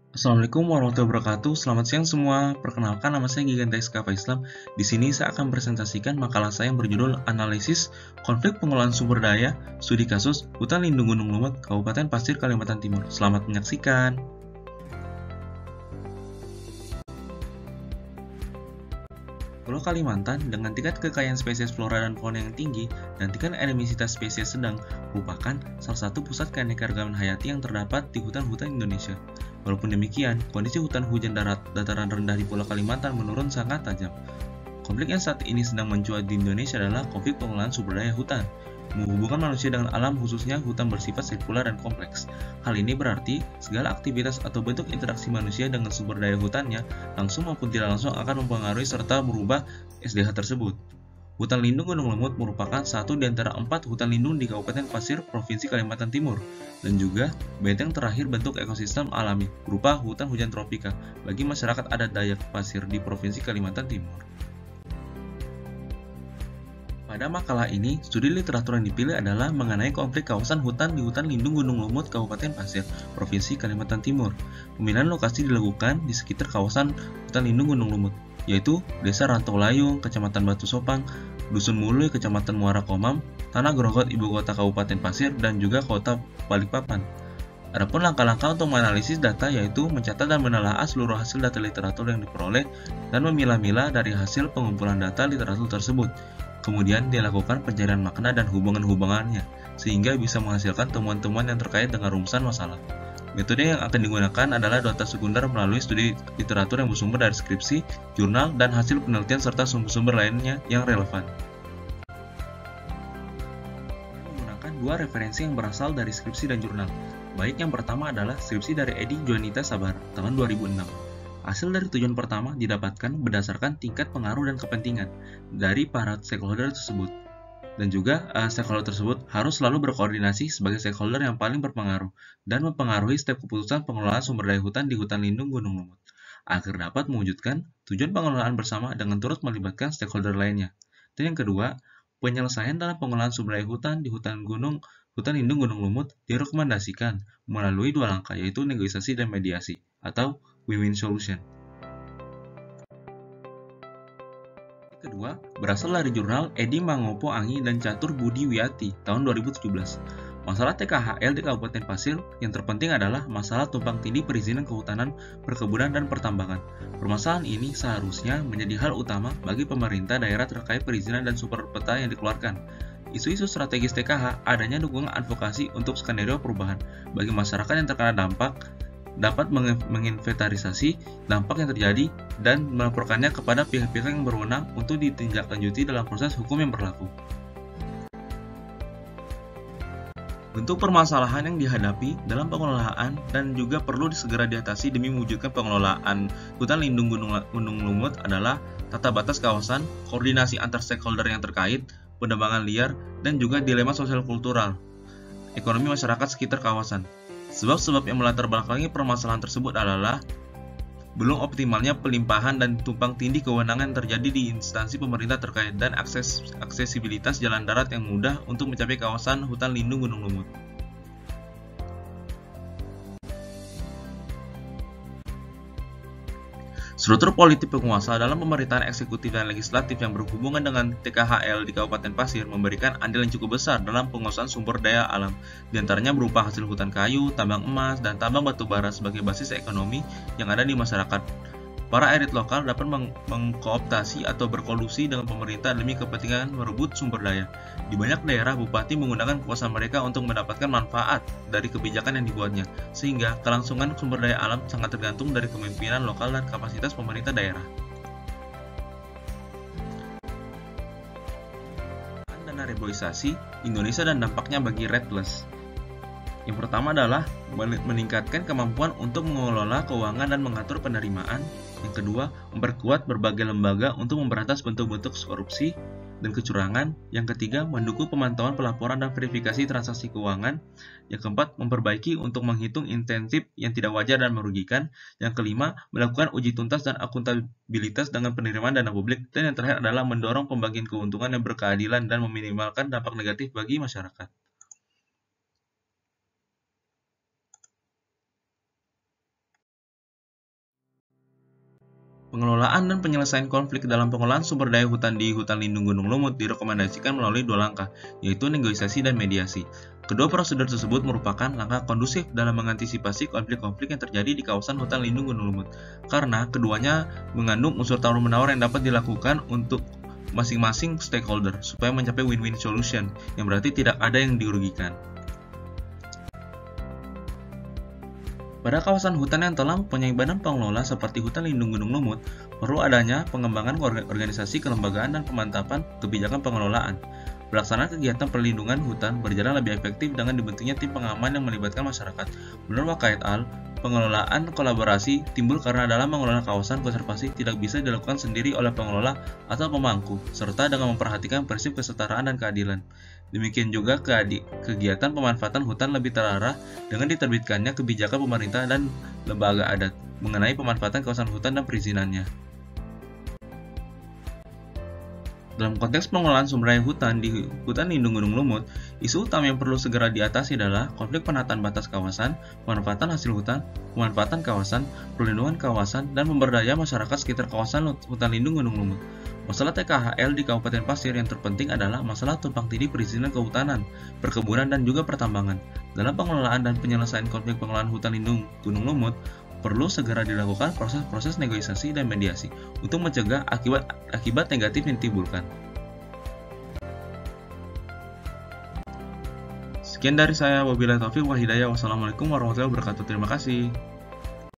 Assalamualaikum warahmatullahi wabarakatuh. Selamat siang semua. Perkenalkan, nama saya Gigantes Kava Islam. Di sini saya akan presentasikan makalah saya yang berjudul Analisis Konflik Pengelolaan Sumber Daya Studi Kasus Hutan Lindung Gunung Lumut Kabupaten Pasir Kalimantan Timur. Selamat menyaksikan. Pulau Kalimantan dengan tingkat kekayaan spesies flora dan fauna yang tinggi dan tingkat endemisitas spesies sedang merupakan salah satu pusat keanekaragaman hayati yang terdapat di hutan-hutan Indonesia. Walaupun demikian, kondisi hutan hujan darat dataran rendah di Pulau Kalimantan menurun sangat tajam. Konflik yang saat ini sedang mencuat di Indonesia adalah konflik pengelolaan sumber daya hutan, menghubungkan manusia dengan alam khususnya hutan bersifat sirkular dan kompleks. Hal ini berarti segala aktivitas atau bentuk interaksi manusia dengan sumber daya hutannya langsung maupun tidak langsung akan mempengaruhi serta merubah SDH tersebut. Hutan lindung Gunung Lemut merupakan satu di antara 4 hutan lindung di Kabupaten Pasir, Provinsi Kalimantan Timur, dan juga benteng terakhir bentuk ekosistem alami berupa hutan hujan tropika bagi masyarakat adat Dayak Pasir di Provinsi Kalimantan Timur. Pada makalah ini, studi literatur yang dipilih adalah mengenai konflik kawasan hutan di Hutan Lindung Gunung Lumut Kabupaten Pasir, Provinsi Kalimantan Timur. Pemilihan lokasi dilakukan di sekitar kawasan Hutan Lindung Gunung Lumut, yaitu Desa Rantau Layung, Kecamatan Batu Sopang, Dusun Mului, Kecamatan Muara Komam, Tanah Grogot, Ibu Kota Kabupaten Pasir, dan juga Kota Balikpapan. Adapun langkah-langkah untuk menganalisis data yaitu mencatat dan menelaah seluruh hasil data literatur yang diperoleh dan memilah-milah dari hasil pengumpulan data literatur tersebut. Kemudian dilakukan pencarian makna dan hubungan-hubungannya, sehingga bisa menghasilkan temuan-temuan yang terkait dengan rumusan masalah. Metode yang akan digunakan adalah data sekunder melalui studi literatur yang bersumber dari skripsi, jurnal, dan hasil penelitian serta sumber-sumber lainnya yang relevan. Menggunakan dua referensi yang berasal dari skripsi dan jurnal. Baik, yang pertama adalah skripsi dari Edi Juanita Sabar tahun 2006. Hasil dari tujuan pertama didapatkan berdasarkan tingkat pengaruh dan kepentingan dari para stakeholder tersebut. Dan juga stakeholder tersebut harus selalu berkoordinasi sebagai stakeholder yang paling berpengaruh dan mempengaruhi setiap keputusan pengelolaan sumber daya hutan di Hutan Lindung Gunung Lumut, agar dapat mewujudkan tujuan pengelolaan bersama dengan turut melibatkan stakeholder lainnya. Dan yang kedua, penyelesaian dalam pengelolaan sumber daya hutan di Hutan Lindung Gunung Lumut direkomendasikan melalui dua langkah, yaitu negosiasi dan mediasi, atau win-win solution. Kedua, berasal dari jurnal Edi Mangopo Angi dan Catur Budi Wiyati tahun 2017. Masalah TKHL di Kabupaten Pasir yang terpenting adalah masalah tumpang tindih perizinan kehutanan, perkebunan, dan pertambangan. Permasalahan ini seharusnya menjadi hal utama bagi pemerintah daerah terkait perizinan dan super peta yang dikeluarkan. Isu-isu strategis TKH adanya dukungan advokasi untuk skenario perubahan bagi masyarakat yang terkena dampak, dapat menginventarisasi dampak yang terjadi dan melaporkannya kepada pihak-pihak yang berwenang untuk ditindaklanjuti dalam proses hukum yang berlaku. Bentuk permasalahan yang dihadapi dalam pengelolaan dan juga perlu segera diatasi demi mewujudkan pengelolaan hutan lindung Gunung Lumut adalah tata batas kawasan, koordinasi antar stakeholder yang terkait, penebangan liar, dan juga dilema sosial kultural, ekonomi masyarakat sekitar kawasan. Sebab-sebab yang melatar belakangi permasalahan tersebut adalah belum optimalnya pelimpahan dan tumpang tindih kewenangan terjadi di instansi pemerintah terkait dan aksesibilitas jalan darat yang mudah untuk mencapai kawasan hutan lindung Gunung Lumut. Struktur politik penguasa dalam pemerintahan eksekutif dan legislatif yang berhubungan dengan TKHL di Kabupaten Pasir memberikan andil yang cukup besar dalam penguasaan sumber daya alam, diantaranya berupa hasil hutan kayu, tambang emas, dan tambang batu bara sebagai basis ekonomi yang ada di masyarakat. Para elit lokal dapat mengkooptasi atau berkolusi dengan pemerintah demi kepentingan merebut sumber daya. Di banyak daerah, bupati menggunakan kekuasaan mereka untuk mendapatkan manfaat dari kebijakan yang dibuatnya, sehingga kelangsungan sumber daya alam sangat tergantung dari kepemimpinan lokal dan kapasitas pemerintah daerah. Dana reboisasi Indonesia dan dampaknya bagi REDD+. Yang pertama adalah meningkatkan kemampuan untuk mengelola keuangan dan mengatur penerimaan. Yang kedua, memperkuat berbagai lembaga untuk memberantas bentuk-bentuk korupsi dan kecurangan. Yang ketiga, mendukung pemantauan pelaporan dan verifikasi transaksi keuangan. Yang keempat, memperbaiki untuk menghitung intensif yang tidak wajar dan merugikan. Yang kelima, melakukan uji tuntas dan akuntabilitas dengan penerimaan dana publik. Dan yang terakhir adalah mendorong pembagian keuntungan yang berkeadilan dan meminimalkan dampak negatif bagi masyarakat. Pengelolaan dan penyelesaian konflik dalam pengelolaan sumber daya hutan di hutan lindung Gunung Lumut direkomendasikan melalui 2 langkah, yaitu negosiasi dan mediasi. Kedua prosedur tersebut merupakan langkah kondusif dalam mengantisipasi konflik-konflik yang terjadi di kawasan hutan lindung Gunung Lumut, karena keduanya mengandung unsur tawar-menawar yang dapat dilakukan untuk masing-masing stakeholder supaya mencapai win-win solution, yang berarti tidak ada yang dirugikan. Pada kawasan hutan yang telah mempunyai badan pengelola seperti Hutan Lindung Gunung Lumut, perlu adanya pengembangan organisasi kelembagaan dan pemantapan kebijakan pengelolaan. Pelaksanaan kegiatan perlindungan hutan berjalan lebih efektif dengan dibentuknya tim pengaman yang melibatkan masyarakat. Menurut Waka et al., pengelolaan kolaborasi timbul karena dalam mengelola kawasan konservasi tidak bisa dilakukan sendiri oleh pengelola atau pemangku, serta dengan memperhatikan prinsip kesetaraan dan keadilan. Demikian juga kegiatan pemanfaatan hutan lebih terarah dengan diterbitkannya kebijakan pemerintah dan lembaga adat mengenai pemanfaatan kawasan hutan dan perizinannya. Dalam konteks pengelolaan sumber daya hutan di hutan lindung Gunung Lumut, isu utama yang perlu segera diatasi adalah konflik penataan batas kawasan, pemanfaatan hasil hutan, pemanfaatan kawasan, perlindungan kawasan, dan pemberdayaan masyarakat sekitar kawasan hutan lindung Gunung Lumut. Masalah TKHL di Kabupaten Pasir yang terpenting adalah masalah tumpang tindih perizinan kehutanan, perkebunan, dan juga pertambangan. Dalam pengelolaan dan penyelesaian konflik pengelolaan hutan lindung Gunung Lumut, perlu segera dilakukan proses-proses negosiasi dan mediasi untuk mencegah akibat negatif yang ditimbulkan. Sekian dari saya, wabillahi taufiq wal hidayah. Wassalamualaikum warahmatullahi wabarakatuh. Terima kasih.